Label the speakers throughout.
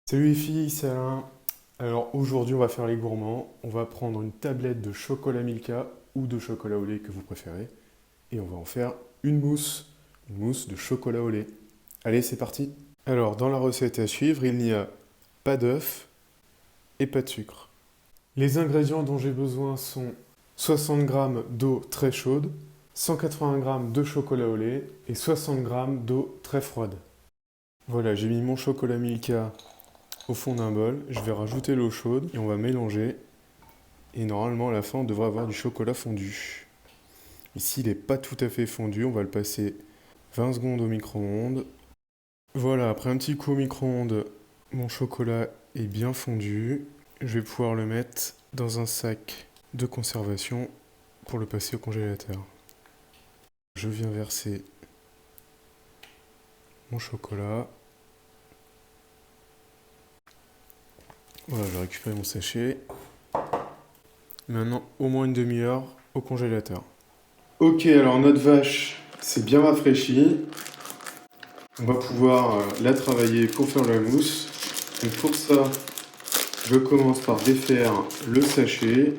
Speaker 1: Salut les filles, c'est Alain. Alors aujourd'hui on va faire les gourmands. On va prendre une tablette de chocolat Milka ou de chocolat au lait que vous préférez. Et on va en faire une mousse. Une mousse de chocolat au lait. Allez, c'est parti. Alors dans la recette à suivre, il n'y a pas d'œuf et pas de sucre. Les ingrédients dont j'ai besoin sont 60 g d'eau très chaude, 180 g de chocolat au lait et 60 g d'eau très froide. Voilà, j'ai mis mon chocolat Milka au fond d'un bol, je vais rajouter l'eau chaude et on va mélanger. Et normalement, à la fin, on devrait avoir du chocolat fondu. Ici, il n'est pas tout à fait fondu, on va le passer 20 secondes au micro-ondes. Voilà, après un petit coup au micro-ondes, mon chocolat est bien fondu. Je vais pouvoir le mettre dans un sac de conservation pour le passer au congélateur. Je viens verser mon chocolat. Voilà, je vais récupérer mon sachet. Maintenant, au moins une demi-heure au congélateur. Ok, alors notre vache s'est bien rafraîchie. On va pouvoir la travailler pour faire la mousse. Donc pour ça, je commence par défaire le sachet.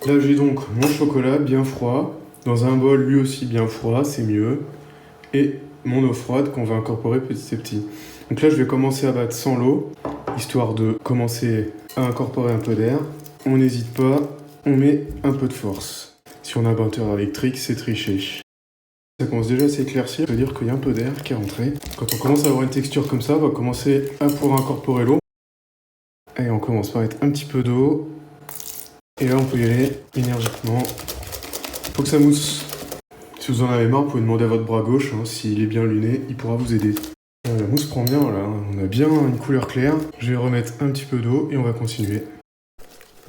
Speaker 1: Là, j'ai donc mon chocolat bien froid, dans un bol lui aussi bien froid, c'est mieux, et mon eau froide qu'on va incorporer petit à petit. Donc là, je vais commencer à battre sans l'eau, histoire de commencer à incorporer un peu d'air. On n'hésite pas, on met un peu de force. Si on a un batteur électrique, c'est tricher. Ça commence déjà à s'éclaircir, ça veut dire qu'il y a un peu d'air qui est rentré. Quand on commence à avoir une texture comme ça, on va commencer à pouvoir incorporer l'eau. Et on commence par mettre un petit peu d'eau. Et là, on peut y aller énergiquement. Faut que ça mousse. Si vous en avez marre, vous pouvez demander à votre bras gauche, hein, s'il est bien luné, il pourra vous aider. La mousse prend bien, là, on a bien une couleur claire. Je vais remettre un petit peu d'eau et on va continuer.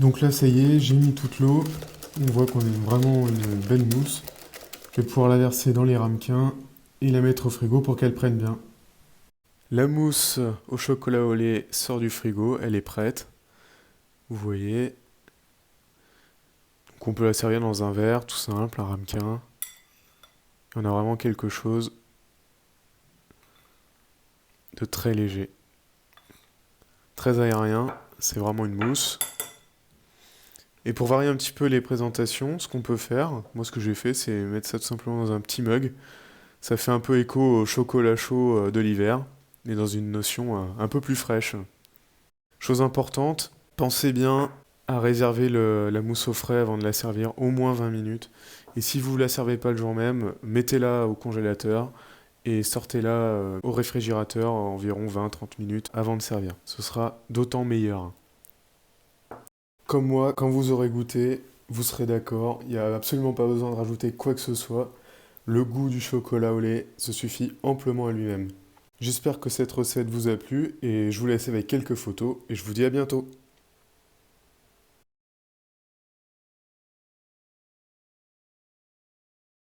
Speaker 1: Donc là, ça y est, j'ai mis toute l'eau. On voit qu'on a vraiment une belle mousse. Je vais pouvoir la verser dans les ramequins et la mettre au frigo pour qu'elle prenne bien. La mousse au chocolat au lait sort du frigo, elle est prête. Vous voyez. Donc on peut la servir dans un verre, tout simple, un ramequin. On a vraiment quelque chose de très léger. Très aérien, c'est vraiment une mousse. Et pour varier un petit peu les présentations, ce qu'on peut faire, moi ce que j'ai fait, c'est mettre ça tout simplement dans un petit mug. Ça fait un peu écho au chocolat chaud de l'hiver, mais dans une notion un peu plus fraîche. Chose importante, pensez bien à réserver la mousse au frais avant de la servir au moins 20 minutes. Et si vous ne la servez pas le jour même, mettez-la au congélateur et sortez-la au réfrigérateur environ 20-30 minutes avant de servir. Ce sera d'autant meilleur. Comme moi, quand vous aurez goûté, vous serez d'accord, il n'y a absolument pas besoin de rajouter quoi que ce soit. Le goût du chocolat au lait se suffit amplement à lui-même. J'espère que cette recette vous a plu et je vous laisse avec quelques photos et je vous dis à bientôt.